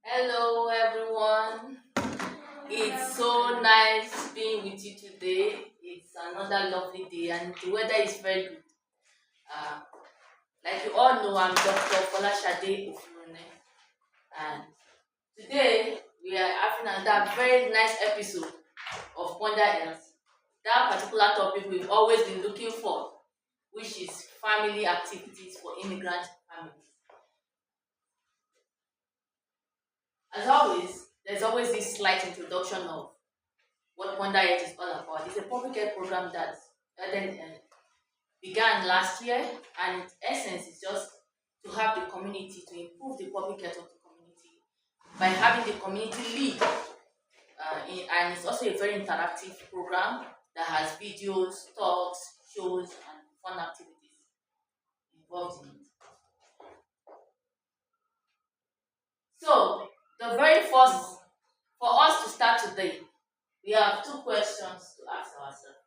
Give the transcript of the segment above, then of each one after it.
Hello, everyone. It's so nice being with you today. It's another lovely day, and the weather is very good. Uh, like you all know, I'm Dr. Folashade Ofurune, and today we are having another very nice episode of Wonder Else. That particular topic we've always been looking for, which is family activities for immigrant families. As always, there's always this slight introduction of what Wonder Yet is all about. It's a public health program that began last year, and its essence is just to have the community, to improve the public health of the community by having the community lead. And it's also a very interactive program that has videos, talks, shows, and fun activities involved in it. So, the very first, for us to start today, we have two questions to ask ourselves.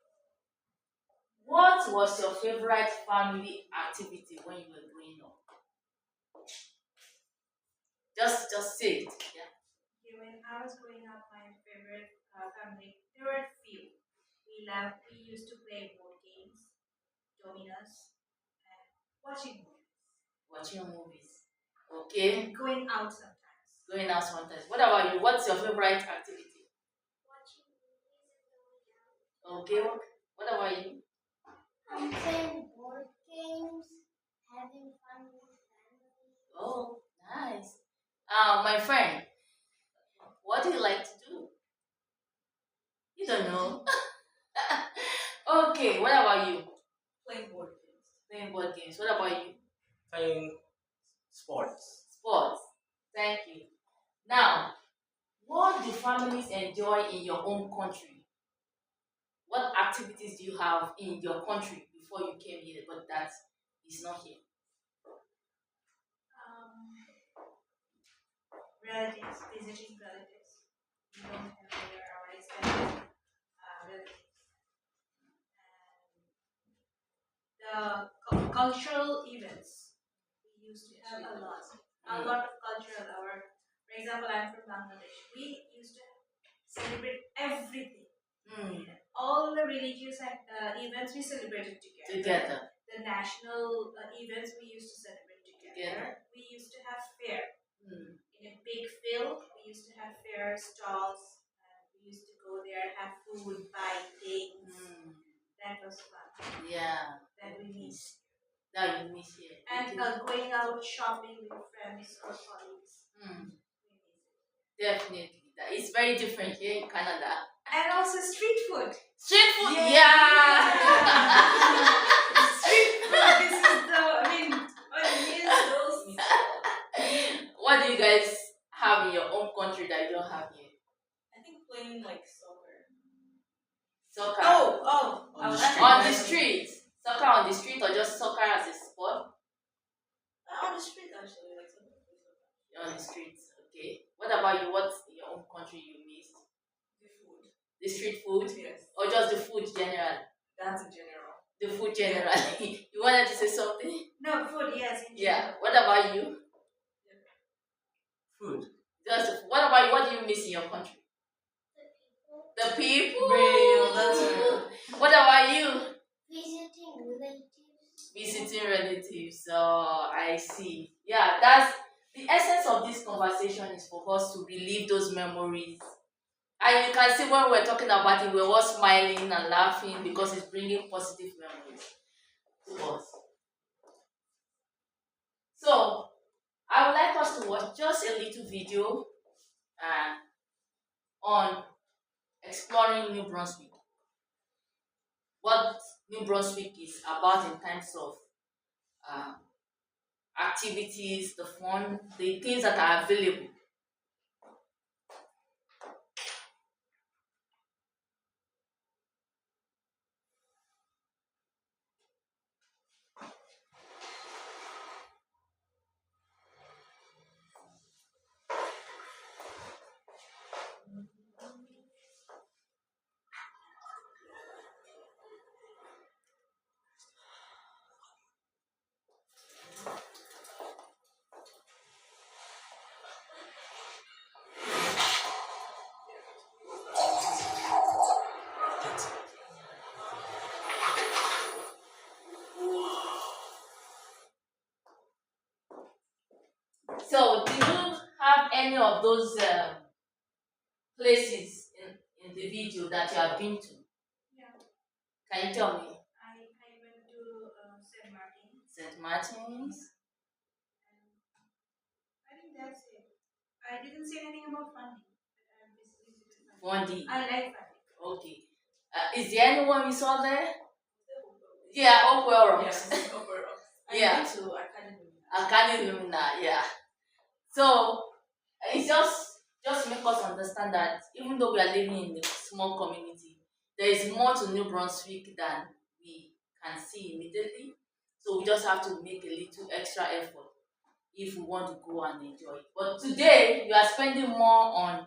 What was your favorite family activity when you were growing up? Just say it. Yeah. Okay, when I was growing up, my favorite family, there were few. We used to play board games, dominos, and watching movies. Watching movies. Okay. And going out sometimes. Going out sometimes. What about you? What's your favorite activity? Watching movies and Okay. What about you? I'm playing board games, having fun with family. Oh, nice. My friend, what do you like to do? You don't know. Okay. What about you? Playing board games. Playing board games. What about you? Playing sports. Sports. Thank you. Now, what do families enjoy in your own country? What activities do you have in your country before you came here, but that is not here? Um, Relatives, visiting relatives. We don't have here our extended relatives. And the cultural events we used to have a lot of cultural. For example, I'm from Bangladesh. We used to celebrate everything. Mm, All the religious events we celebrated together. together. The national events we used to celebrate together. Together. We used to have fair Mm, in a big field. We used to have fair stalls. We used to go there, have food, buy things. mm, That was fun. yeah. That we missed. That you miss here. And Okay. going out shopping with friends or colleagues. Mm, We miss it. definitely. That is very different here in Canada. And also street food. Street food, Yeah. yeah. Street food. This is I miss those. What do you guys have in your own country that you don't have here? I think playing like soccer. Soccer. On the On the street. Soccer on the street or just soccer as a sport? On the street actually, like soccer. On the streets, okay. What about you? What's in your own country you missed? The food. The street food? Yes. Or just the food general? That's in general. The food generally. You wanted to say something? No, food, yes, in Yeah. general. What about you? Food. What about you? What do you miss in your country? The people. Real, that's real. What about you? Visiting relatives. Visiting relatives. I see. Yeah, that's the essence of this conversation is for us to relive those memories. And you can see when we're talking about it, we're all smiling and laughing because it's bringing positive memories to us. So, I would like us to watch just a little video on exploring New Brunswick. What New Brunswick is about in terms of uh, activities, the fun, the things that are available. have any of those places in the video that you have been to? Yeah. Can you tell me? I went to St. Martin. St. Martin's. I think that's it. I didn't say anything about funding. But I visited Bondi. I like funding. Okay. Is there anyone you saw there? Yeah, Okwell Rocks. Yes, overall. Yeah. I went to Academy. Akani Lumina, yeah. So it's just to make us understand that even though we are living in a small community, there is more to New Brunswick than we can see immediately. So we just have to make a little extra effort if we want to go and enjoy it. But today we are spending more on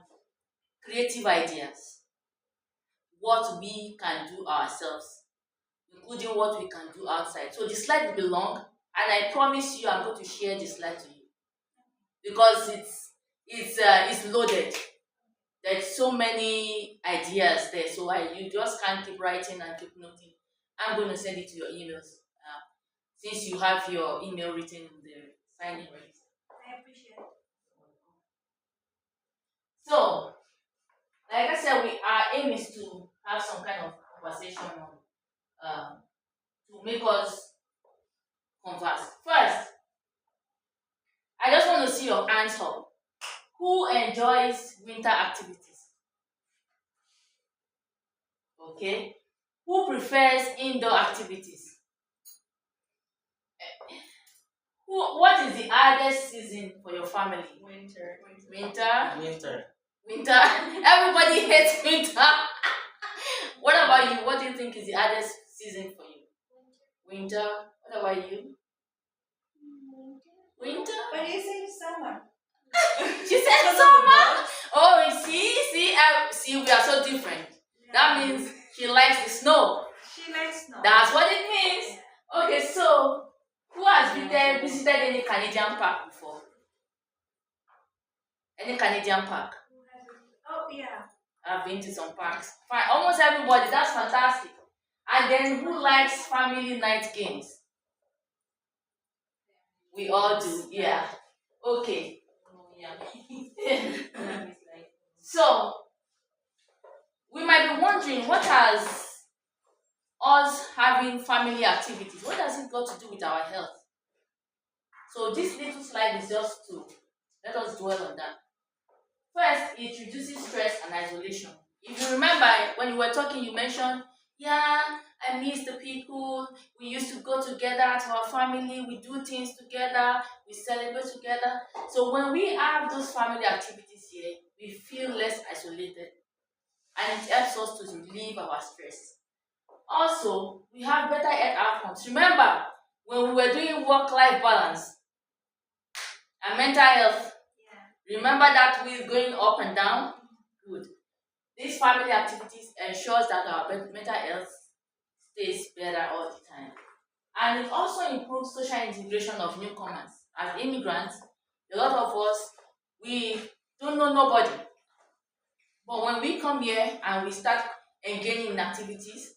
creative ideas, what we can do ourselves, including what we can do outside. So the slide will be long, and I promise you I'm going to share the slide to you because it's loaded. There's so many ideas there, so you just can't keep writing and keep noting. I'm going to send it to your emails since you have your email written in there. Sign it right. I appreciate it. So, like I said, our aim is to have some kind of conversation on to make us converse. First, I just want to see your hands up. Who enjoys winter activities? Okay. Who prefers indoor activities? What is the hardest season for your family? Winter. Winter? Winter. Winter? Everybody hates winter. What about you? What do you think is the hardest season for you? Winter. What about you? Winter? But you say summer. She said summer. Oh, see, we are so different. That means she likes the snow. She likes snow. That's what it means. Okay, so who has visited any Canadian park before? Any Canadian park? Oh yeah. I've been to some parks. Fine, almost everybody. That's fantastic. And then who likes family night games? We all do. Yeah. Okay. So we might be wondering what has us having family activities, what does it got to do with our health? So this little slide is just to let us dwell on that. First, it reduces stress and isolation. If you remember when you were talking, you mentioned, yeah, I miss the people. We used to go together to our family, we do things together, we celebrate together. So when we have those family activities here, we feel less isolated and it helps us to relieve our stress. Also, we have better health outcomes. Remember, when we were doing work-life balance and mental health, remember that we're going up and down? Good. These family activities ensures that our mental health stays better all the time. And it also improves social integration of newcomers. As immigrants, a lot of us, we don't know nobody. But when we come here and we start engaging in activities,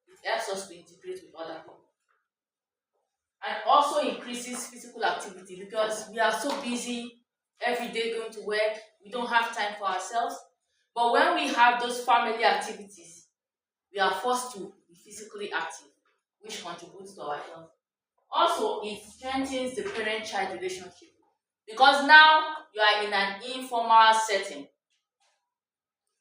it helps us to integrate with other people. And also increases physical activity because we are so busy every day going to work, we don't have time for ourselves. But when we have those family activities, we are forced to be physically active, which contributes to our health. Also, it strengthens the parent-child relationship because now you are in an informal setting.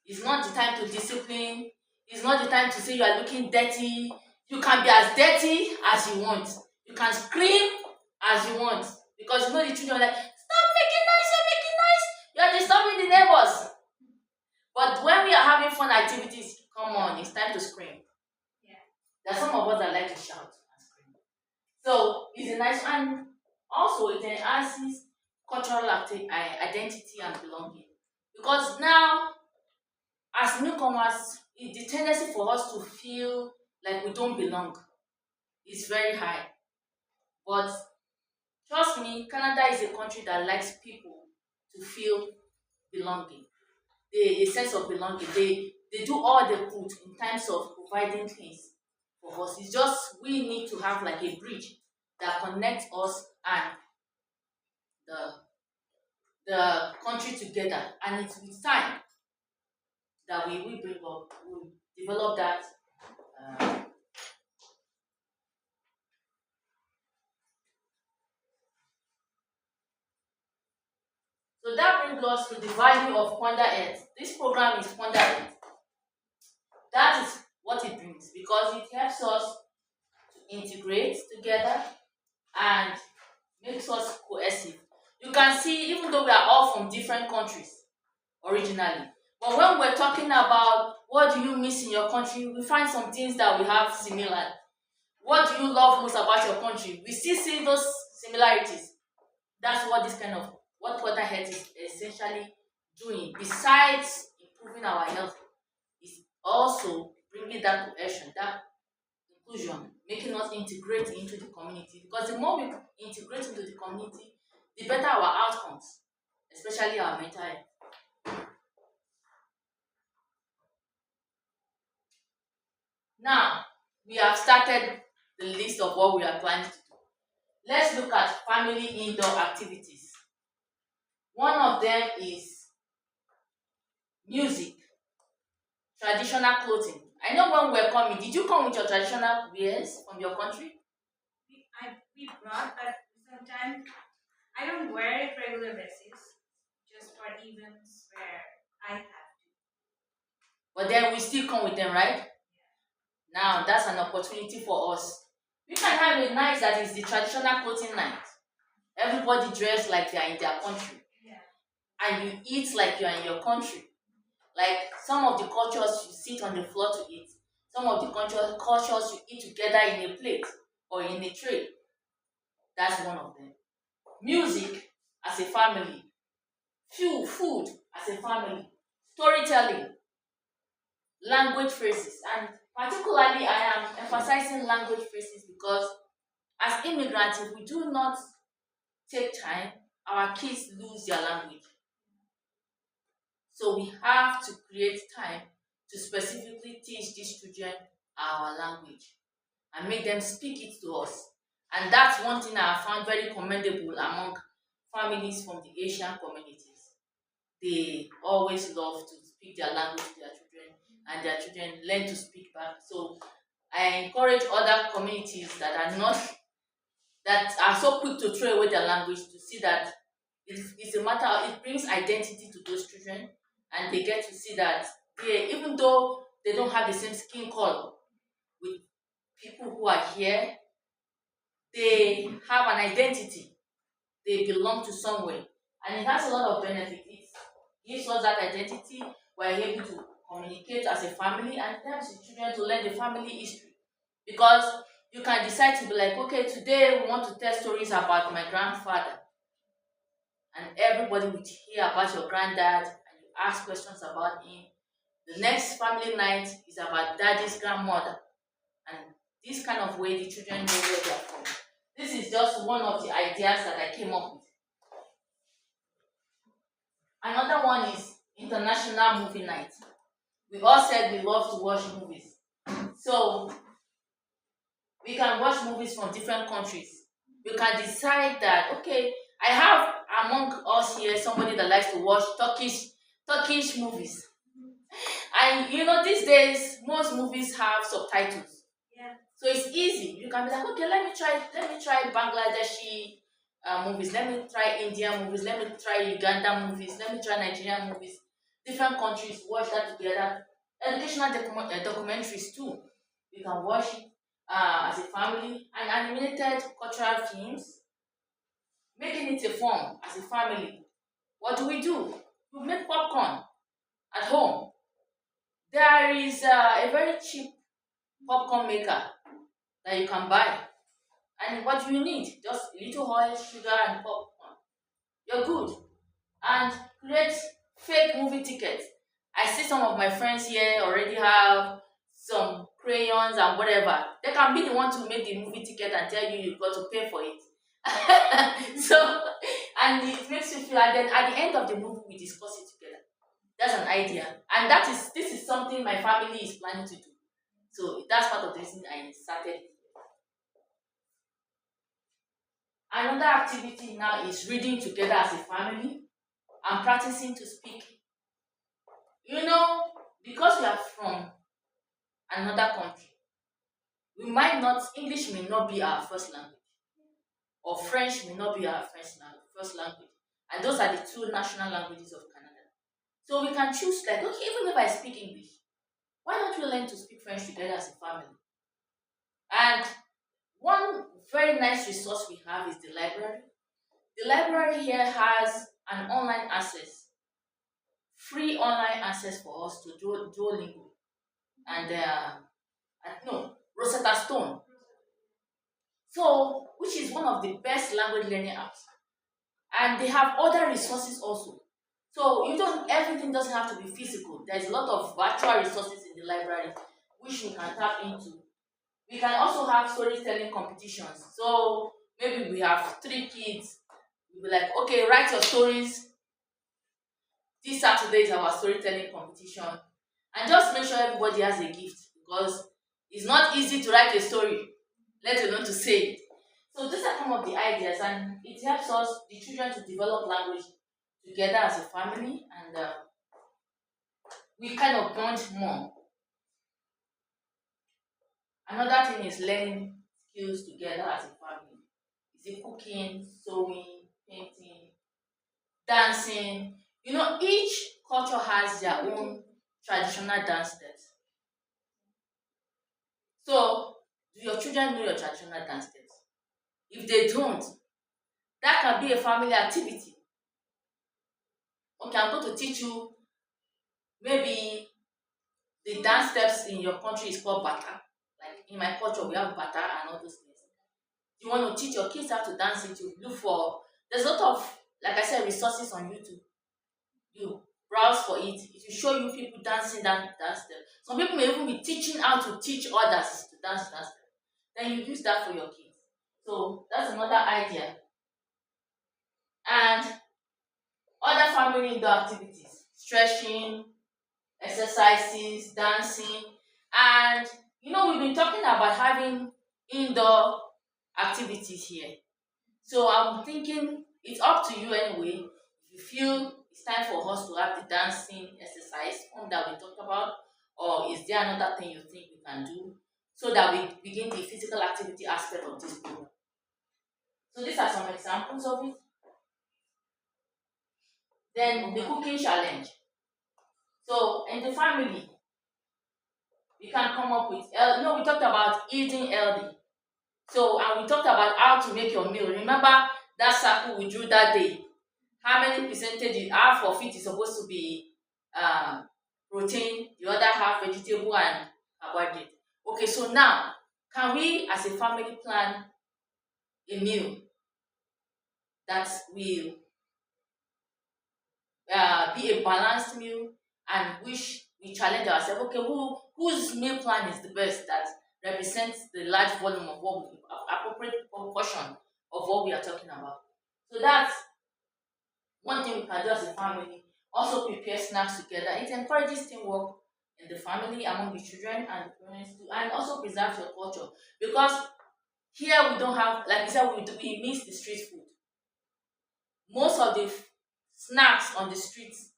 It's not the time to discipline. It's not the time to say you are looking dirty. You can be as dirty as you want. You can scream as you want because you know the children are like, stop making noise, you're making noise. You are disturbing the neighbors. But when we are having fun activities, come on, it's time to scream. Yeah. There are some of us that like to shout and scream. So it's a nice and also it enhances cultural identity and belonging. Because now, as newcomers, the tendency for us to feel like we don't belong is very high. But trust me, Canada is a country that likes people to feel belonging. A sense of belonging. They do all they could in terms of providing things for us. It's just we need to have like a bridge that connects us and the the country together, and it's with time that we bring up, we develop that. Uh, so that brings us to the value of Ponder Earth. This program is Ponder Earth. That is what it brings because it helps us to integrate together and makes us cohesive. You can see, even though we are all from different countries originally, but when we're talking about what do you miss in your country, we find some things that we have similar. What do you love most about your country? We still see those similarities. That's what this kind of what water health is essentially doing. Besides improving our health, is also bringing that cohesion, that inclusion, making us integrate into the community. Because the more we integrate into the community, the better our outcomes, especially our mental health. Now, we have started the list of what we are planning to do. Let's look at family indoor activities. One of them is music, traditional clothing. I know when we were coming, did you come with your traditional wears from your country? We brought, but sometimes I don't wear it regular basis, just for events where I have to. But then we still come with them, right? Now that's an opportunity for us. We can have a night that is the traditional clothing night. Everybody dress like they are in their country, Yeah. and you eat like you are in your country. Like some of the cultures, you sit on the floor to eat. Some of the cultures you eat together in a plate or in a tray. That's one of them. Music as a family, few food as a family, storytelling, language phrases, and particularly I am emphasizing language phrases because as immigrants, if we do not take time, our kids lose their language. So we have to create time to specifically teach these children our language and make them speak it to us. And that's one thing I have found very commendable among families from the Asian communities. They always love to speak their language to their children, and their children learn to speak back. So I encourage other communities that are not that are so quick to throw away their language to see that it's a matter, it brings identity to those children, and they get to see that they, even though they don't have the same skin color with people who are here, they have an identity, they belong to somewhere, and it has a lot of benefits. It gives us that identity. We're able to communicate as a family, and it helps the children to learn the family history because you can decide to be like, okay, today we want to tell stories about my grandfather, and everybody will hear about your granddad and you ask questions about him. The next family night is about daddy's grandmother, and this kind of way the children know where they are from. This is just one of the ideas that I came up with. Another one is international movie night. We all said we love to watch movies. So we can watch movies from different countries. We can decide that okay, I have among us here somebody that likes to watch Turkish movies. And you know these days most movies have subtitles. Yeah. So it's easy. You can be like, okay, let me try Bangladeshi movies, let me try Indian movies, let me try Uganda movies, let me try Nigerian movies. Different countries watch that together. Educational documentaries too. You can watch it as a family, and animated cultural films, making it a fun as a family. What do? We make popcorn at home. There is a very cheap popcorn maker that you can buy. And what do you need? Just a little oil, sugar, and popcorn. You're good. And create fake movie tickets. I see some of my friends here already have some crayons and whatever. They can be the one to make the movie ticket and tell you you've got to pay for it. So, and it makes you feel, and then at the end of the movie, we discuss it together. That's an idea. And this is something my family is planning to do. So that's part of the reason I started. Another activity now is reading together as a family. and practicing to speak. You know, because we are from another country, we might not, English may not be our first language, or French may not be our first language. And those are the two national languages of Canada. So we can choose, like, okay, even if I speak English, why don't we learn to speak French together as a family? And one very nice resource we have is the library. The library here has an online access, free online access for us to Duolingo and no, Rosetta Stone. So, which is one of the best language learning apps, and they have other resources also. So you don't everything doesn't have to be physical. There's a lot of virtual resources in the library which you can tap into. We can also have storytelling competitions. So maybe we have three kids. We'll be like, okay, write your stories. This Saturday is our storytelling competition. And just make sure everybody has a gift, because it's not easy to write a story, let alone to say it. So these are some of the ideas, and it helps us, the children, to develop language together as a family, and we kind of bond more. Another thing is learning skills together as a family. Is it cooking, sewing, painting, dancing? You know, each culture has their own traditional dance steps. So, do your children know your traditional dance steps? If they don't, that can be a family activity. Okay, I'm going to teach you, maybe the dance steps in your country is called bata. Like in my culture, we have bata and all those things. You want to teach your kids how to dance it, you look for, there's a lot of, like I said, resources on YouTube. You browse for it. It will show you people dancing that dance step. Some people may even be teaching how to teach others to dance that step. Then you use that for your kids. So that's another idea. And other family indoor activities, stretching, exercises, dancing, and we've been talking about having indoor activities here. So I'm thinking it's up to you anyway. If you feel it's time for us to have the dancing exercise that we talked about, or is there another thing you think we can do so that we begin the physical activity aspect of this program? So these are some examples of it. Then the cooking challenge. So in the family, we can come up with we talked about eating healthy. So, and we talked about how to make your meal. Remember that circle we drew that day? How many percentage? Half of it is supposed to be protein, the other half vegetable and carbohydrate. Okay, so now can we as a family plan a meal that will be a balanced meal, and which we challenge ourselves? Okay, whose meal plan is the best, that represents the large volume of what we, appropriate proportion of what we are talking about? So that's one thing we can do as a family. Also prepare snacks together. It encourages teamwork in the family, among the children and the parents too, and also preserves your culture, because here we don't have, like you said, we miss the street food. Most of the snacks on the streets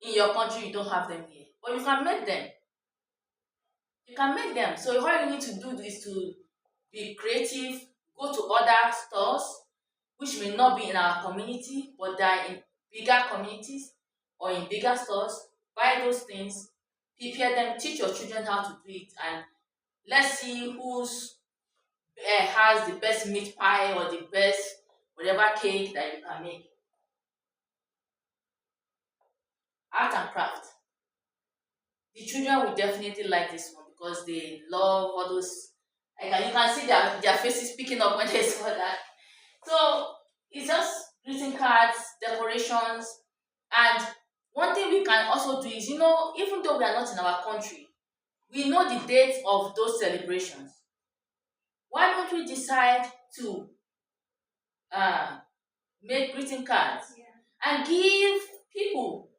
in your country, you don't have them here, but you can make them. You can make them. So all you need to do is to be creative, go to other stores which may not be in our community, but they are in bigger communities or in bigger stores. Buy those things, prepare them, teach your children how to do it, and let's see who's has the best meat pie or the best whatever cake that you can make. Art and craft. The children will definitely like this one because they love all those. Like, you can see their faces picking up when they saw that. So it's just greeting cards, decorations, and one thing we can also do is, even though we are not in our country, we know the dates of those celebrations. Why don't we decide to uh, make greeting cards and give people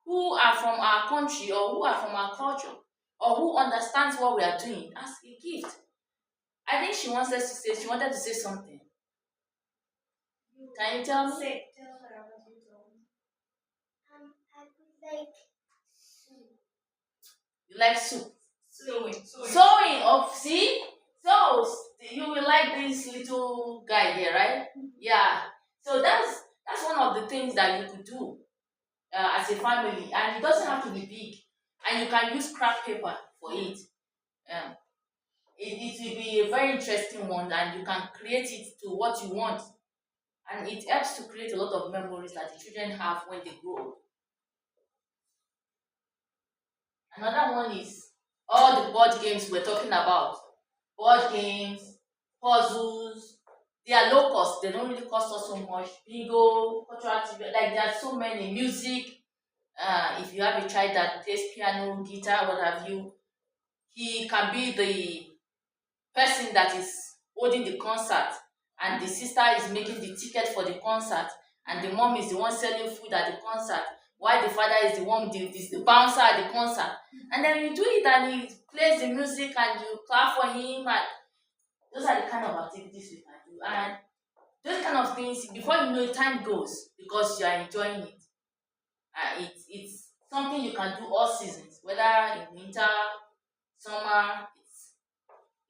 who are from our country or who are from our culture or who understands what we are doing as a gift? I think she wanted to say something. Can you tell me? Tell her what you told. You like soup. Sewing. Sewing of see, so you will like this little guy here, right? Yeah. So that's one of the things that you could do as a family, and it doesn't have to be big, and you can use craft paper for it. Um, it will be a very interesting one, and you can create it to what you want, and it helps to create a lot of memories that the children have when they grow up. Another one is all the board games we're talking about. Board games, puzzles. They are low cost. They don't really cost us so much. Bingo, cultural activity, like there are so many. Music. If you have a child that plays piano, guitar, what have you, he can be the person that is holding the concert, and the sister is making the ticket for the concert, and the mom is the one selling food at the concert, while the father is the one is the bouncer at the concert. And then you do it, and he plays the music, and you clap for him, and those are the kind of activities we can do. And those kind of things, before you know it, time goes because you are enjoying it. It's something you can do all seasons, whether in winter, summer.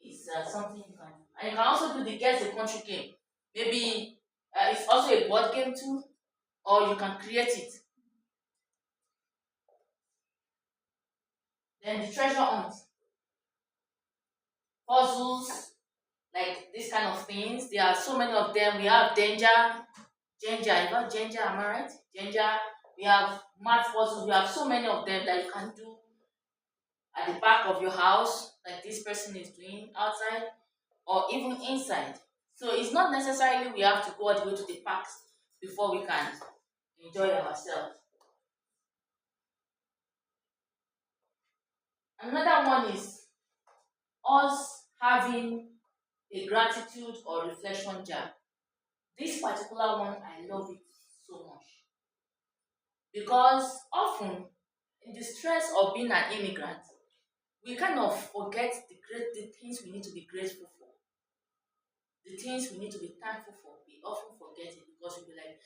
It's something you can do. And you can also do the guess the country game. Maybe it's also a board game too, or you can create it. Then the treasure hunt, puzzles, like these kind of things. There are so many of them. We have Danger, you got Danger, am I right? Danger. We have math puzzles. We have so many of them that you can do at the back of your house, like this person is doing outside, or even inside. So it's not necessarily we have to go all the way to the parks before we can enjoy ourselves. Another one is us having a gratitude or reflection jar. This particular one, I love it so much because often in the stress of being an immigrant, we kind of forget the things we need to be grateful for, the things we need to be thankful for. We often forget it because we be like,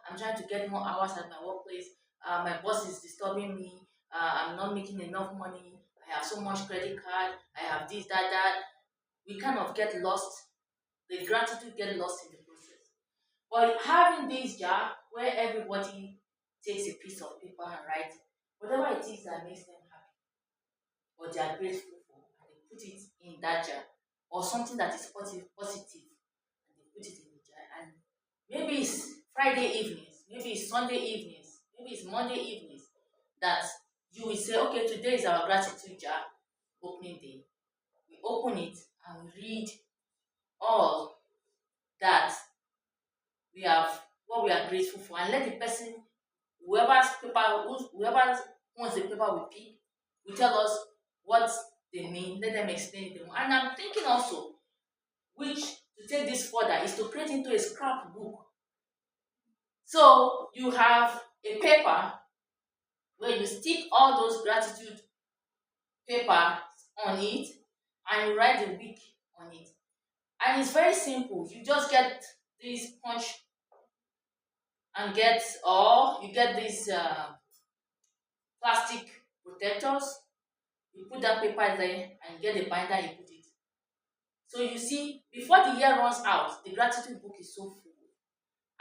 I'm trying to get more hours at my workplace. My boss is disturbing me. I'm not making enough money. I have so much credit card. I have this, that. We kind of get lost. The gratitude get lost in the process. But having this jar where everybody takes a piece of paper and writes whatever it is that makes them happy or they are grateful for, and they put it in that jar, or something that is positive, and they put it in the jar. And maybe it's Friday evenings, maybe it's Sunday evenings, maybe it's Monday evenings that you will say, okay, today is our gratitude jar opening day. We open it and we read all that we have, what we are grateful for, and let the person, whoever wants the paper we pick, will tell us what they mean. Let them explain it. And I'm thinking also, which to take this further is to create into a scrapbook. So you have a paper where you stick all those gratitude paper on it, and you write the week on it. And it's very simple. You just get this punch and get, or you get these plastic protectors. You put that paper there and get the binder, you put it. So you see, before the year runs out, the gratitude book is so full.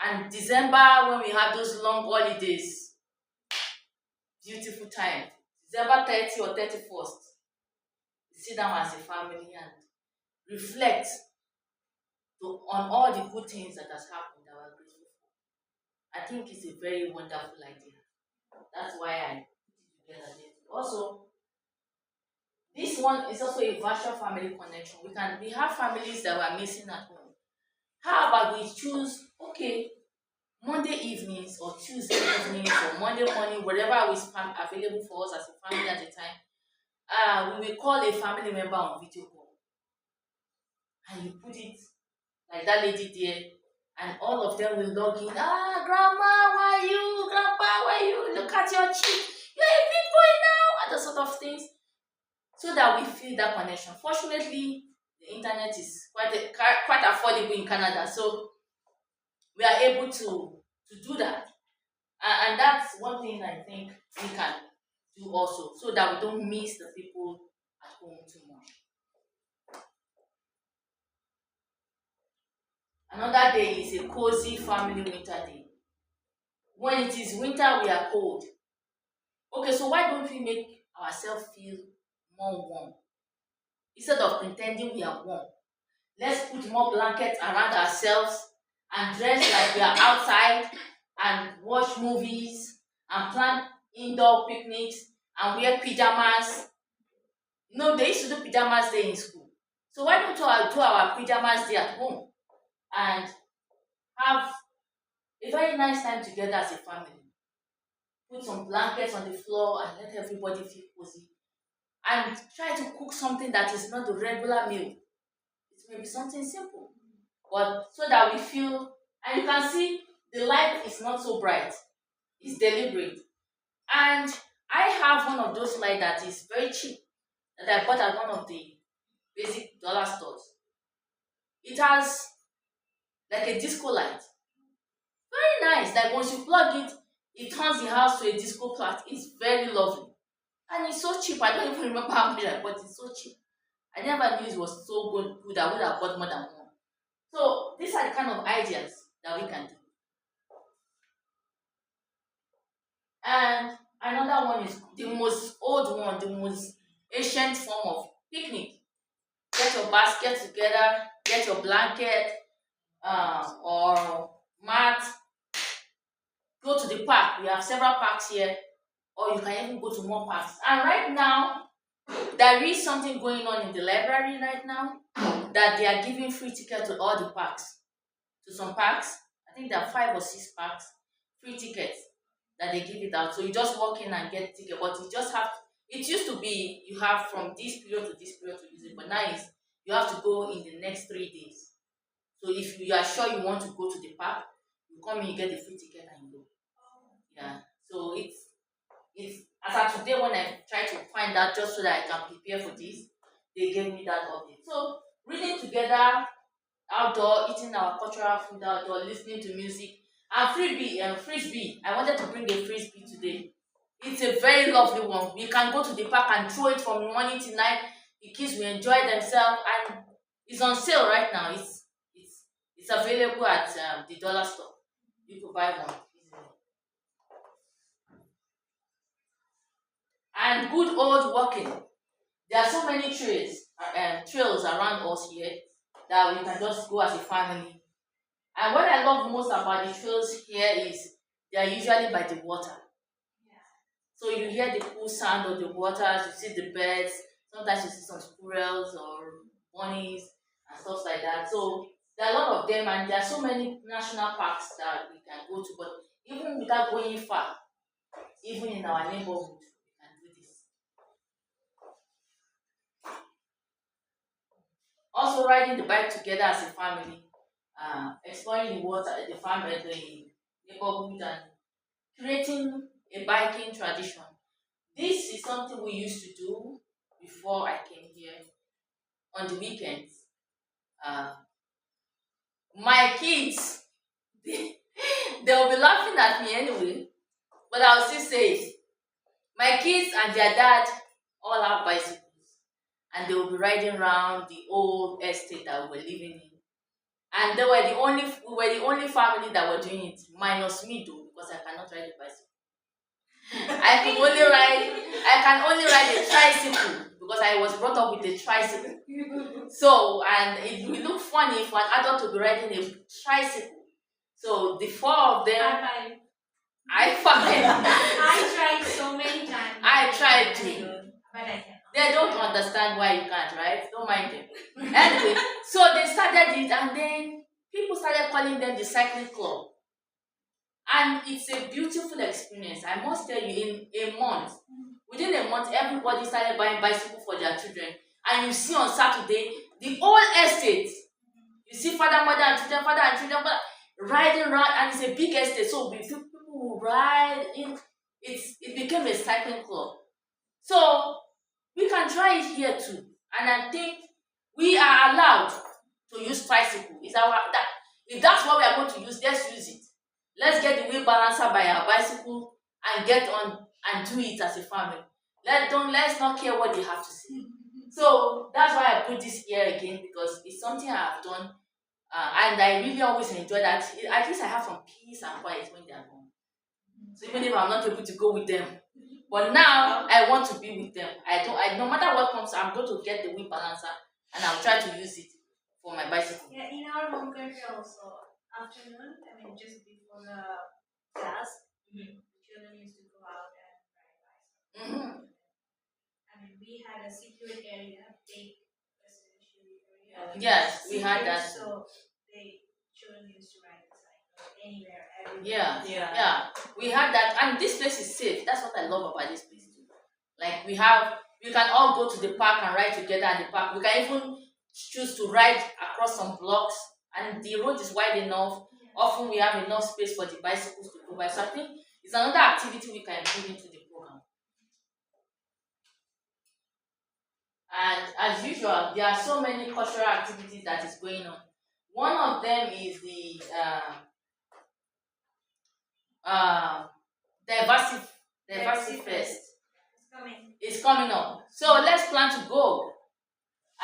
And December, when we have those long holidays, beautiful time, December 30 or 31st, we sit down as a family and reflect on all the good things that has happened that we're grateful for. I think it's a very wonderful idea. That's why I put it together. Also, this one is also a virtual family connection. We have families that were missing at home. How about we choose, okay, Monday evenings or Tuesday evenings or Monday morning, whatever is available for us as a family at the time, we will call a family member on video call, and you put it like that lady there, and all of them will log in. Grandma, why you? Grandpa, why you? Look at your cheek. You're a big boy now, and those sort of things, so that we feel that connection. Fortunately, the internet is quite affordable in Canada, so we are able to do that. And that's one thing I think we can do also, so that we don't miss the people at home too much. Another day is a cozy family winter day. When it is winter, we are cold. Okay, so why don't we make ourselves feel more warm? Instead of pretending we are warm, let's put more blankets around ourselves and dress like we are outside and watch movies and plan indoor picnics and wear pajamas. They used to do pajamas day in school. So why don't we do our pajamas day at home and have a very nice time together as a family? Put some blankets on the floor and let everybody feel cozy. And try to cook something that is not the regular meal. It may be something simple, but so that we feel, and you can see the light is not so bright, it's deliberate. And I have one of those lights that is very cheap that I bought at one of the basic dollar stores. It has like a disco light, very nice. Like once you plug it, it turns the house to a disco plat. It's very lovely. And it's so cheap. I don't even remember how much I bought. It's so cheap. I never knew it was so good. I would have bought more than one. So these are the kind of ideas that we can do. And another one is the most old one, the most ancient form of picnic. Get your basket together, get your blanket or mat, go to the park. We have several parks here, or you can even go to more parks. And right now, there is something going on in the library right now that they are giving free ticket to all the parks. To some parks, I think there are 5 or 6 parks, free tickets that they give it out. So you just walk in and get ticket, but you just have. It used to be you have from this period to this period to use it, but now is you have to go in the next 3 days. So if you are sure you want to go to the park, you come in, you get the free ticket, and you go. Yeah. So it's as of today when I try to find out just so that I can prepare for this, they gave me that update. So reading together outdoor, eating our cultural food outdoor, listening to music, and frisbee. I wanted to bring a frisbee today. It's a very lovely one. We can go to the park and throw it from morning to night. The kids will enjoy themselves, and it's on sale right now. It's available at the dollar store. You could buy one easily. And good old walking. There are so many trails around us here that we can just go as a family. And what I love most about the trails here is they are usually by the water. So you hear the cool sound of the waters, you see the birds, sometimes you see some squirrels or bunnies and stuff like that. So there are a lot of them, and there are so many national parks that we can go to. But even without going far, even in our neighborhood, we can do this. Also, riding the bike together as a family, exploring the water, the family, the neighborhood, and creating a biking tradition. This is something we used to do before I came here on the weekends. Uh, my kids, they'll be laughing at me anyway, but I'll still say it. My kids and their dad all have bicycles, and they will be riding around the old estate that we were living in. And we were the only family that were doing it, minus me though, because I cannot ride a bicycle. I can only ride a tricycle because I was brought up with a tricycle. So and it will look funny for an adult to be riding a tricycle. So the 4 of them, I I find I tried so many times. I tried to. But I cannot. They don't understand why you can't, right? Don't mind them. Anyway, so they started it, and then people started calling them the cycling club. And it's a beautiful experience. I must tell you, within a month, everybody started buying bicycle for their children. And you see on Saturday, the whole estate, you see father, mother, and children, riding around, and it's a big estate. So people will ride in. It became a cycling club. So we can try it here too. And I think we are allowed to use tricycle. If that's what we are going to use, let's use it. Let's get the wheel balancer by our bicycle and get on and do it as a family. Let's not care what they have to say. So that's why I put this here again, because it's something I've done, and I really always enjoy that. At least I have some peace and quiet when they are gone. So even if I'm not able to go with them, but now I want to be with them. I don't. I no matter what comes, I'm going to get the wheel balancer and I'll try to use it for my bicycle. Yeah, in our home country also, afternoon, I mean, just before the class, the children used to go out and ride bicycle. Hmm. I mean, we had a secured area, big residential area. Yes, we had that. So they children used to ride the cycle anywhere, everywhere. Yeah, Yeah. yeah, we had that, and this place is safe. That's what I love about this place too. Like we can all go to the park and ride together at the park. We can even choose to ride across some blocks, and the road is wide enough. Often we have enough space for the bicycles to go by. So I think it's another activity we can include into the program. And as usual, there are so many cultural activities that is going on. One of them is the uh, diversity diversity fest. It's coming. It's coming up. So let's plan to go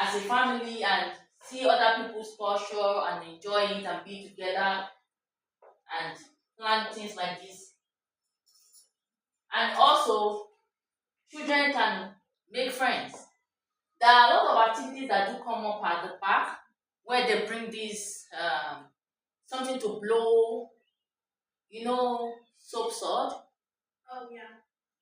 as a family and see other people's culture and enjoy it and be together and plan things like this. And also, children can make friends. There are a lot of activities that do come up at the park where they bring this something to blow, soap sword. Oh yeah.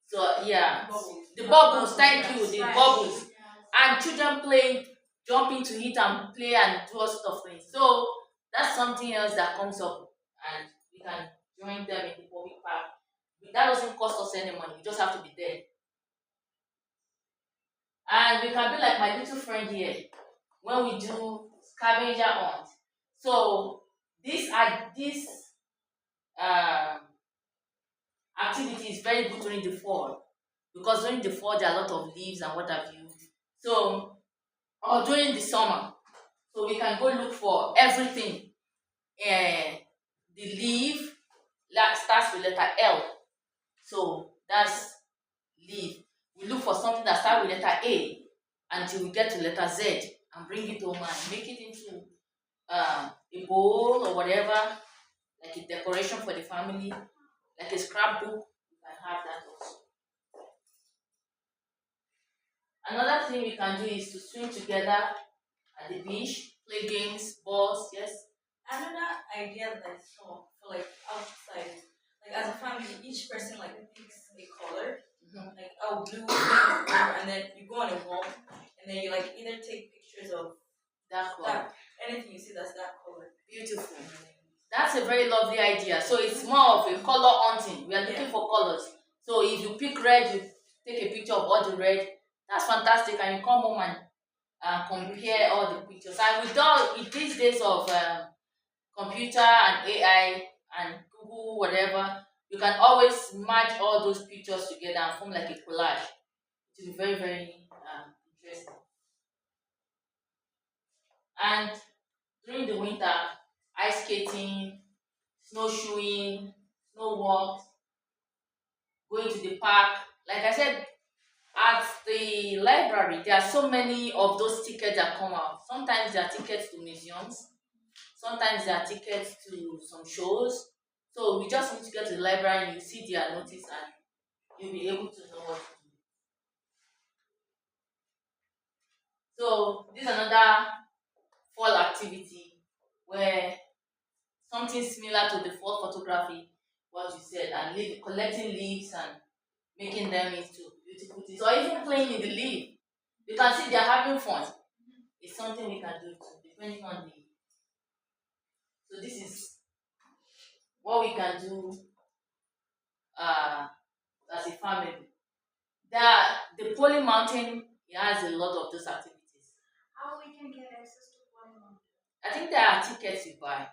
So yeah, Bubbles. the bubbles. Thank you, the Splash. bubbles. Yes. And children playing, jump into it and play and do all sorts of things. So that's something else that comes up, and we can join them in the public park. That doesn't cost us any money. We just have to be there, and we can be like my little friend here when we do scavenger hunt. So this um, activity is very good during the fall, because during the fall there are a lot of leaves and what have you. So, or during the summer, so we can go look for everything. The leaf starts with letter L. So that's leaf. We look for something that starts with letter A until we get to letter Z and bring it home and make it into a bowl or whatever, like a decoration for the family, like a scrapbook. You can have that also. Another thing we can do is to swim together at the beach, play games, balls, yes. Another idea that I saw for like outside, like as a family, each person like picks a color, like blue, and then you go on a walk, and then you like either take pictures of That color. that anything you see that's that color. Beautiful. That's a very lovely idea. So it's more of a color hunting. We are looking Yeah. for colors. So if you pick red, you take a picture of all the red. That's fantastic, and you come home and compare all the pictures. And with these days of computer and AI and Google, whatever, you can always match all those pictures together and form like a collage. It will be very, very interesting. And during the winter, ice skating, snowshoeing, snow walks, going to the park. Like I said, at the library, there are so many of those tickets that come out. Sometimes there are tickets to museums, sometimes there are tickets to some shows. So we just need to get to the library and you see their notice and you'll be able to know what to do. So this is another fall activity where something similar to the fall photography, what you said, and collecting leaves and making them into beautiful things, or even playing in the leaf. You can see they're having fun. It's something we can do too, depending on the. So this is what we can do uh, as a family. The Poly Mountain, it has a lot of those activities. How we can get access to Polygon? I think there are tickets you buy.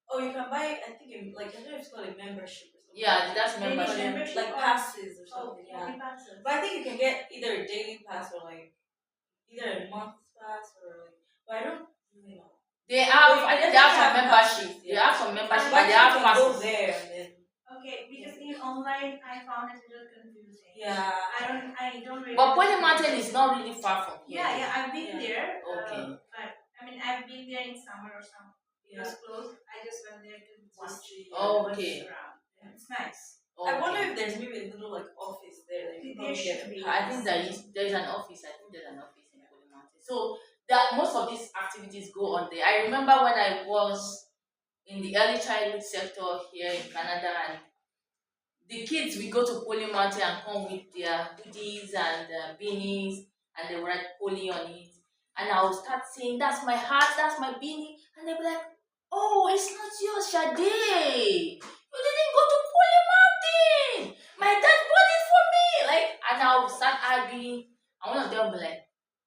Oh, you can buy. I think like I don't know if it's called a membership or something. Yeah, that's Daily membership. membership Like or- passes or Oh, something. only Yeah. passes. But I think you can get either a daily pass or like either a month pass or like. But I don't really know. They have, Well, I think you they have some definitely have membership. passes, They yeah. have some membership, But and they have you can go passes. there and then Okay, because in online I found it a little confusing. Yeah. I don't really. But Poly Mountain is not really far from here. Yeah, yeah, I've been Yeah. there. Okay. But I mean, I've been there in summer or something. It was Yeah. closed. I just went there to watch. Okay. What's around. It's nice. I wonder Okay. if there's maybe a little like office there that you There probably should get be. I think there is an office. I think there's an office in Poly Mountain. So that most of these activities go on there. I remember when I was in the early childhood sector here in Canada, and the kids we go to Poly Mountain and come with their hoodies and beanies, and they write Poly on it. And I will start saying, "That's my hat, that's my beanie," and they'll be like, "Oh, it's not yours, Sade. You didn't go to Poly Mountain. My dad bought it for me." Like, and I'll start arguing, and one of them will be like,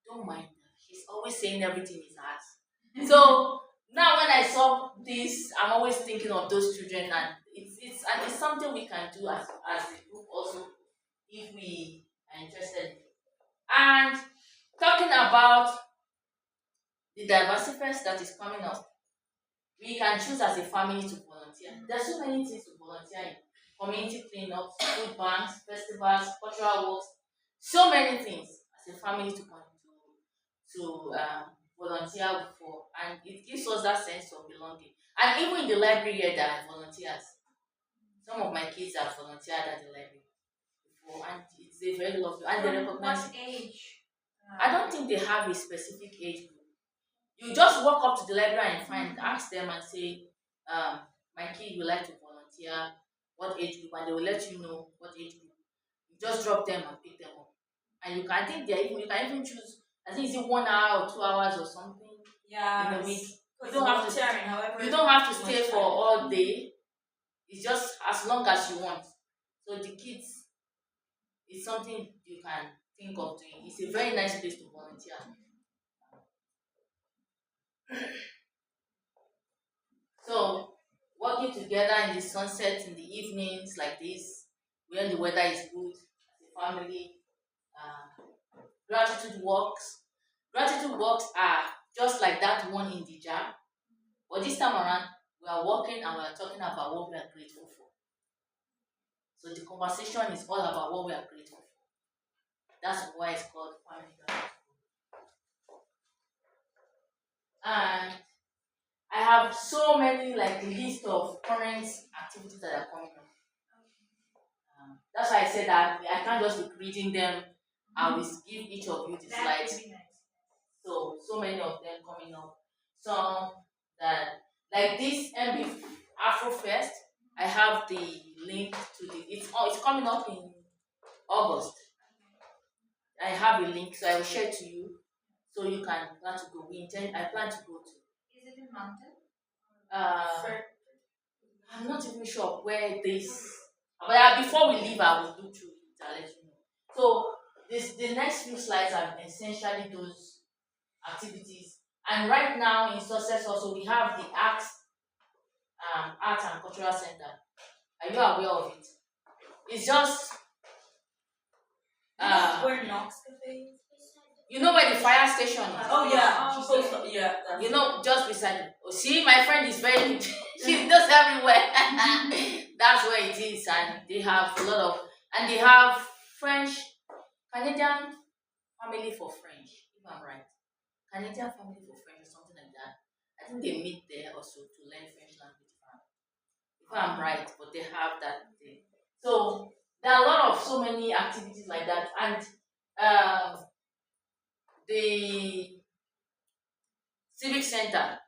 "Don't mind her. She's always saying everything is hers." So now when I saw this, I'm always thinking of those children, and it's something we can do as a group also if we are interested. And talking about the diversity fest that is coming up, we can choose as a family to volunteer. There are so many things to volunteer in: community cleanups, food banks, festivals, cultural works, so many things as a family to volunteer for, and it gives us that sense of belonging. And even in the library here, there are volunteers. Some of my kids have volunteered at the library before, and it's a very lovely, and they recognize What it. age? I don't think they have a specific age group. You just walk up to the library and ask them and say, my kid would like to volunteer, what age group, and they will let you know what age group. You just drop them and pick them up. And I think you can even choose, I think it's 1 hour or 2 hours or something Yeah. in a week. You don't have to- volunteering, however. You don't have to much stay for time. all day. It's just as long as you want. So the kids, it's something you can think of doing. It's a very nice place to volunteer. So working together in the sunset in the evenings like this, when the weather is good, as a family, uh, gratitude walks. Gratitude walks are just like that one in the jar, but this time around we are walking and we are talking about what we are grateful for. So the conversation is all about what we are grateful for. That's why it's called family gratitude. And I have so many like list of current activities that are coming up. That's why I said that I can't just be reading them. I will give each of you the That slides. would be nice. So many of them coming up. Some that like this MB Afro Fest. I have the link to it's coming up in August. I have a link, so I will share to you, so you can plan to go. I plan to go to. Is it in mountain? Uh, I'm not even sure where this. But before we leave, I will look through it. I'll let you know. So the next few slides are essentially those activities. And right now in Sussex also we have the Art and Cultural Center. Are you aware of it? It's just Where Knox Cafe is? you know where the fire station is. Oh yeah. Oh, So, yeah. You know, just beside it. Oh, see, my friend is very she does everywhere. That's where it is, and they have a lot of, and they have French, Canadian family for French, if I'm right. Canadian family for French or something like that. I think they meet there also to learn French language. If I'm right, but they have that thing. So there are a lot of so many activities like that, and the civic center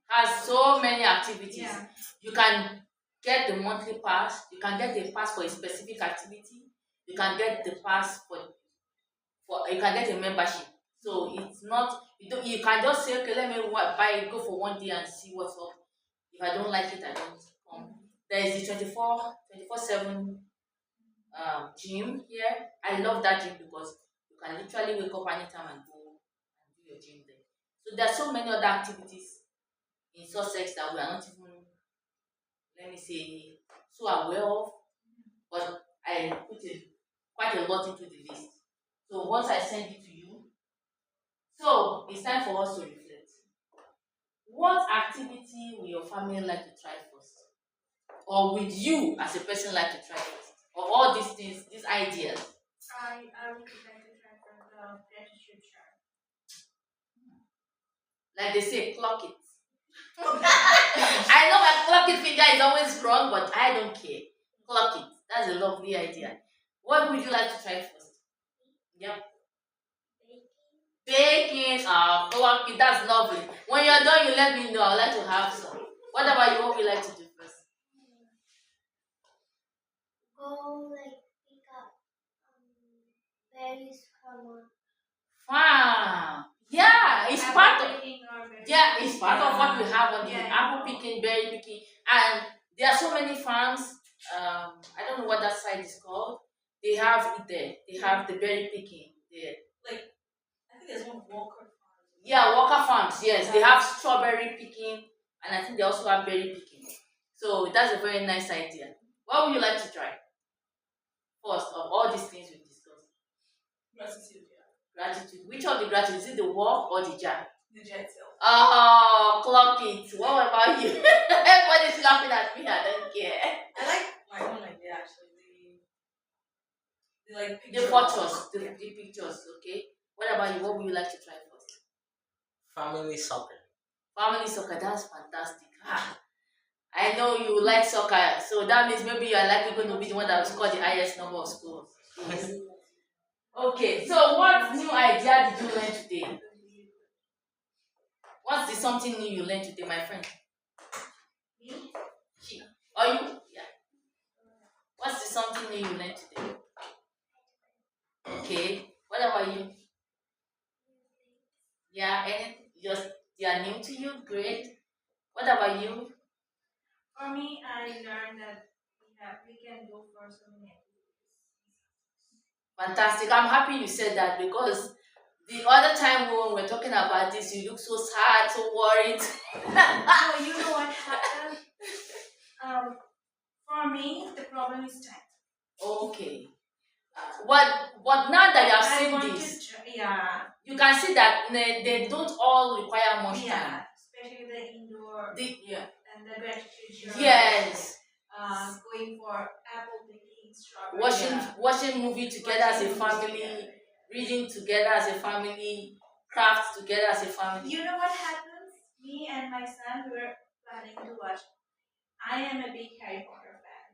has so many activities. Yeah. You can get the monthly pass. You can get the pass for a specific activity. You can get the pass for you can get a membership. So it's not you can just say, okay, let me buy it, go for 1 day and see what's up. If I don't like it, I don't come. There is the 24/7 gym here. I love that gym because you can literally wake up anytime and go and do your gym there. So there are so many other activities in Sussex that we are not even, let me say, so aware of, but I put quite a lot into the list. So once I send it to you, so it's time for us to reflect. What activity will your family like to try first? or would you as a person like to try first? Or all these things, these ideas? I would like to try for the gratitude jar. Like they say, clock it. I know my clock it finger is always wrong, but I don't care. Clock it. That's a lovely idea. What would you like to try first? Yep. Baking. Clock it. That's lovely. When you're done, you let me know. I'd like to have some. What about you? What would you like to do first? Go like pick up berries from a Farm. Yeah, it's part of. picking or berries. Yeah, it's part of what we have on the Yeah. apple picking, berry picking, and there are so many farms. I don't know what that site is called. They have it there. They have the berry picking there. Like I think there's one Walker Farm. Yeah, Walker Farms. Yes, they have strawberry picking, and I think they also have berry picking. So that's a very nice idea. What would you like to try first of all these things we discussed? Gratitude, yeah. Gratitude. Which of the gratitude is it? The walk or the jar? The jet itself. Oh, clock it. What about you? Everybody's laughing at me. I don't care. I like my own idea actually. The like The picture photos, the, Yeah. the pictures, okay? What about you? What would you like to try first? Family soccer. Family soccer, that's fantastic. I know you like soccer, so that means maybe you are likely going to be the one that will score the highest number of scores. Okay, so what new idea did you learn today? What's the something new you learned today, my friend? Me? She. Or you? Yeah. What's the something new you learned today? Okay. What about you? Yeah, and just they are new to you, great. What about you? For me, I learned that we can go for so many activities. Fantastic. I'm happy you said that because the other time when we were talking about this, you look so sad, so worried. Oh, you know what happened? For me, the problem is time. Okay. But now that you have I seen want this, to try, yeah, you can see that they don't all require much yeah, time. especially the indoor Yeah. and the gratitude jar. Yes. Going for apple picking, strawberry. Watching movie together as a family, reading together as a family, craft together as a family. You know what happens? Me and my son we were planning to watch. I am a big Harry Potter fan.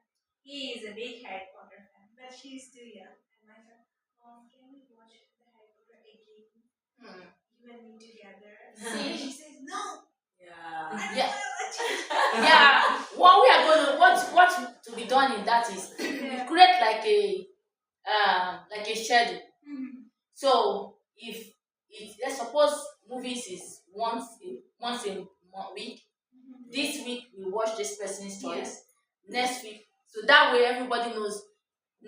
He is a big Harry Potter fan, but she's too young. And my son, Mom, can we watch the Harry Potter again? Hmm. You and me together. See? She says no. Yeah. I don't Yeah. want to watch it. Yeah, what we are going to what to be done in that is we Yeah. create like a schedule. Mhm. So if let's suppose movies is once in 1 week. Mhm. This week we watch this person's Yeah. choice. Next week, so that way everybody knows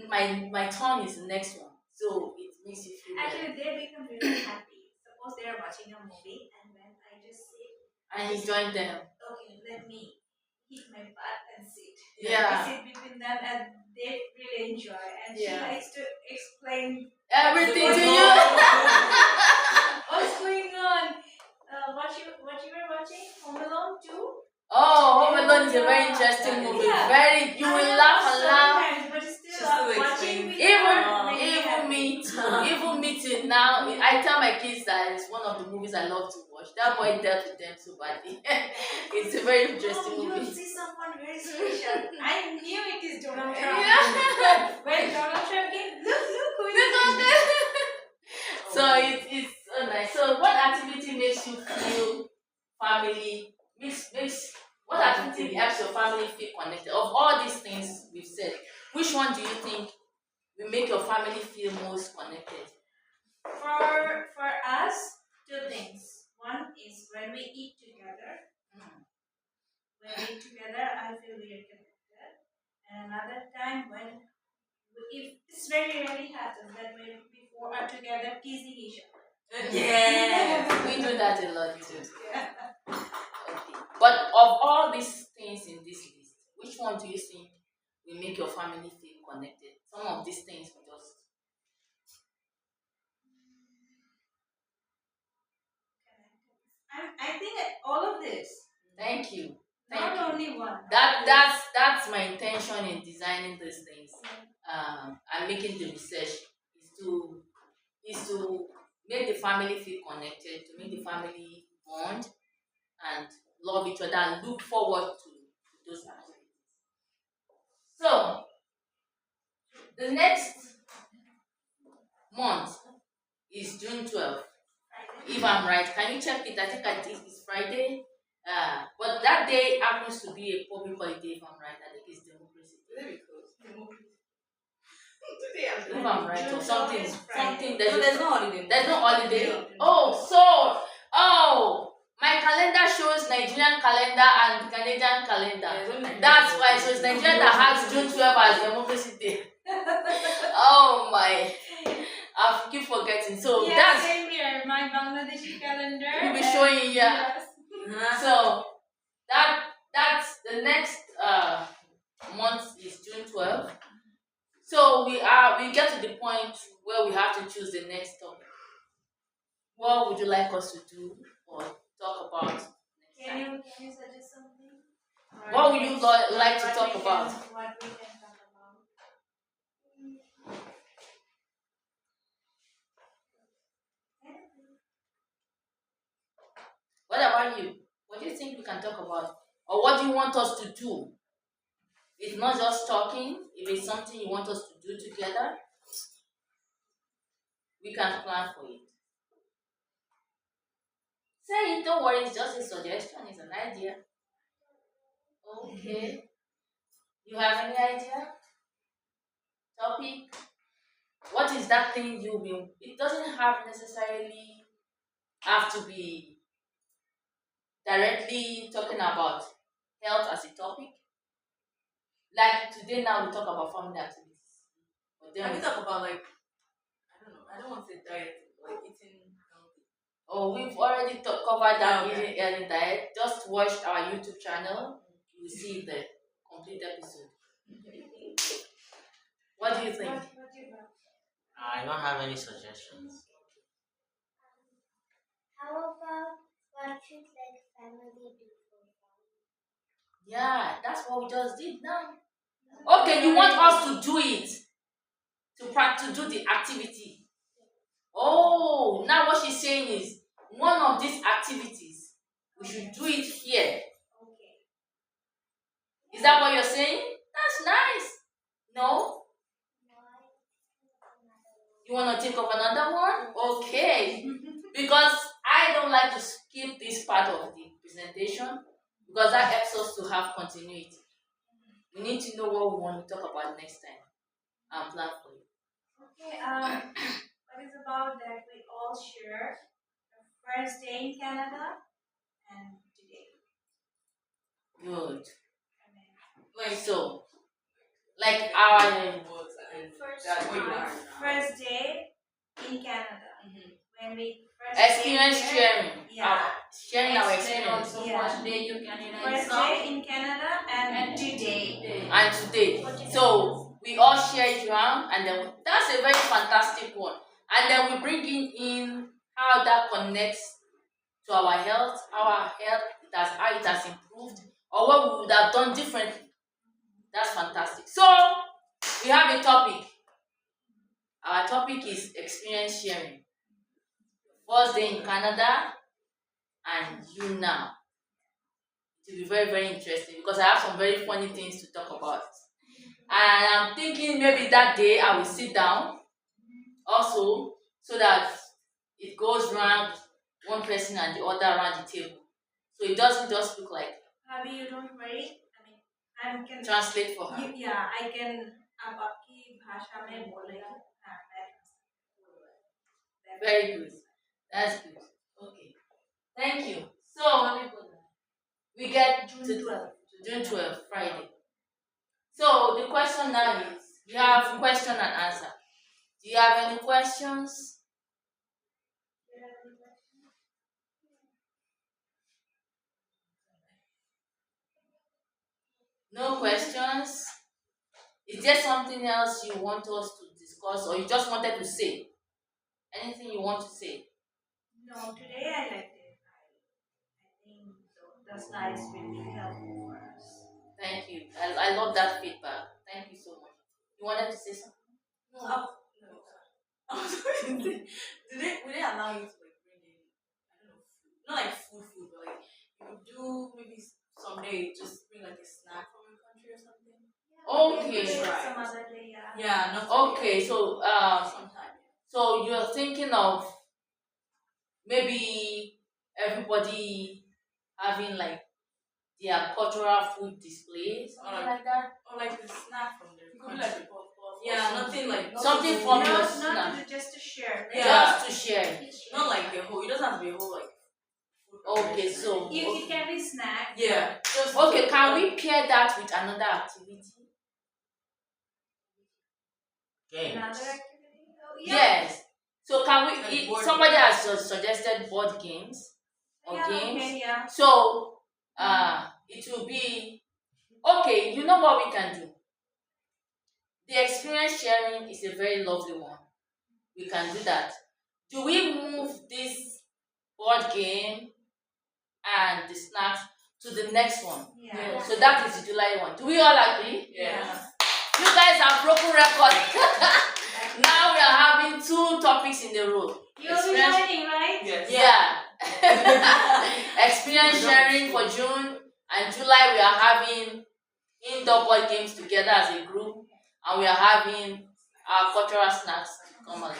my turn is the next one. So it makes you feel better. Actually, they become really happy. Suppose they are watching a movie, and when I just say, And you join them. okay, let me hit my butt and sit. Yeah. I sit between them, and they really enjoy. And she Yeah. likes to explain Everything to What's you. what's going on. What you were watching? Home Alone 2? Oh, Home Alone is a very interesting movie. Yeah. Very, you I will know laugh and laugh. sometimes, but still, She still watching explains. with Even her makes me even happy. me too. Even me too. Now I tell my kids that it's one of the movies I love to watch. That boy dealt with them so badly. It's a very interesting Oh, you will movie. see someone very special. I knew it is Donald Trump. Yeah. When Donald Trump came, look who it Look on is. there. So it's so nice. So what activity makes you feel family? Makes what activity helps your family feel connected? Of all these things we've said, which one do you think will make your family feel most connected? For us, two things. One is when we eat together. When we eat together, I feel we are connected. And another time when if this very rarely happens that when we four are together teasing each other. Yes, we do that a lot too. Yeah. Okay. But of all these things in this list, which one do you think will make your family feel connected? Some of these things we just I think that all of this, thank you. not Thank you. only one. That's that's my intention in designing these things. And making the research is to make the family feel connected, to make the family bond and love each other and look forward to those activities. So the next month is June 12th. If I'm right, can you check it? I think it's Friday. But that day happens to be a public holiday. If I'm right, I think it's Democracy Day. Very close. If I'm right, or something, something. No, there's no holiday. There's no holiday. No. Oh, my calendar shows Nigerian calendar and Canadian calendar. Yeah, it's only Nigeria. That's why. So it's Nigeria that has June 12th as Democracy Day. Oh my, I keep forgetting. So Yeah, that's same here. My Bangladeshi calendar. you'll be showing here. Yes. So that's the next month is June 12th. So we get to the point where we have to choose the next topic. What would you like us to do or talk about next Can time? you suggest something? What would you like to What talk we about? What we can talk about? What about you? What do you think we can talk about? Or what do you want us to do? It's not just talking. If it's something you want us to do together, we can plan for it. Say it, don't worry, it's just a suggestion, it's an idea. Okay. You have any idea? Topic? What is that thing you will? It doesn't have to be directly talking about health as a topic. Like today now we talk about family activities. But then Can we talk about like I don't know. I don't want to say diet, like eating healthy. oh, we've already covered that Okay. eating early diet. Just watch our YouTube channel. You will see the complete episode. What do you think? What you have? I don't have any suggestions. How about what should like family do for fun? Yeah, that's what we just did now. Okay, you want us to do it to do the activity. Oh, now what she's saying is one of these activities we should do it here. Okay. Is that what you're saying? That's nice. No, you want to think of another one? Okay, because I don't like to skip this part of the presentation because that helps us to have continuity. We need to know what we want to talk about next time and plan for it. Okay. What is about that we all share the first day in Canada and today. Good. I mean, Like So, like our was and First that's where you time. are now. first day in Canada Mhm. when we first experience came here. sharing, Yeah. sharing our Explain experience, also Yeah. what day you can First day in Canada and today. and today. So we all share it around, and then that's a very fantastic one. And then we bring in how that connects to our health, how it has improved, or what we would have done differently. That's fantastic. So we have a topic. Our topic is experience sharing. First day in Canada and you now. It will be very, very interesting because I have some very funny things to talk about. And I'm thinking maybe that day I will sit down also so that it goes round one person and the other around the table. So it doesn't just look like Abhi, you don't worry. I mean, I can. translate for her. Yeah, I can. आप आपकी भाषा में बोलेंगे. हाँ, मैं- Very good. That's good. Okay. Thank you. So we get to June 12th, Friday. So the question now is we have question and answer. Do you have any questions? No questions? Is there something else you want us to discuss or you just wanted to say? Anything you want to say? No, today I liked it. I think the slides will be helpful for us. Thank you. I love that feedback. Thank you so much. You wanted to say something? No. No. I was going to say, would they allow you to like bring in, I don't know, food? Not like food, but like you could do maybe someday just bring like a snack from your country or something. Okay. Some other day, yeah. Yeah, not Okay, so sometime. so you're thinking of maybe everybody having like their cultural food display, something like that. Or like a snack from their It could be country. like a puff. Yeah, nothing like Something from your Not snack, to just to share. Yeah. just to share. not like a whole. It doesn't have to be a whole like. Food Okay, preparation. so It can be snack. Yeah. Just okay, can we pair that with another activity? Games. Another activity. Oh, yeah. Yes. So can we? Like board Somebody has suggested board games or Yeah, games. okay, yeah. So it will be okay. You know what we can do? The experience sharing is a very lovely one. We can do that. Do we move this board game and the snacks to the next one? Yeah. So that is the July one. Do we all agree? Yeah. You guys have broken record. Now we are having 2 topics in a row. You'll be joining, right? Yes. Yeah. Experience sharing for June and July. We are having indoor board games together as a group, and we are having our cultural snacks to come along.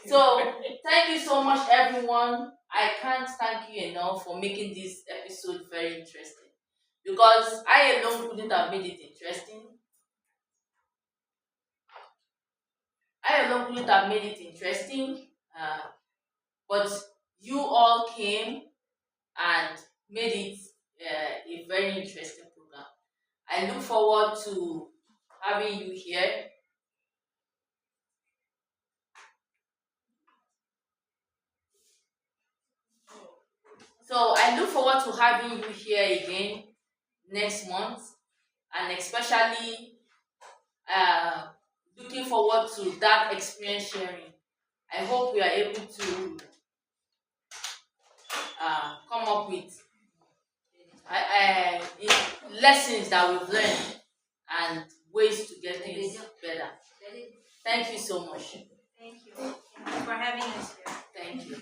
So thank you so much, everyone. I can't thank you enough for making this episode very interesting, because I alone couldn't have made it interesting. But you all came and made it a very interesting program. I look forward to having you here. So I look forward to having you here again next month, and especially looking forward to that experience sharing. I hope we are able to come up with lessons that we've learned and ways to get things better. Thank you so much. Thank you for having us here. Thank you.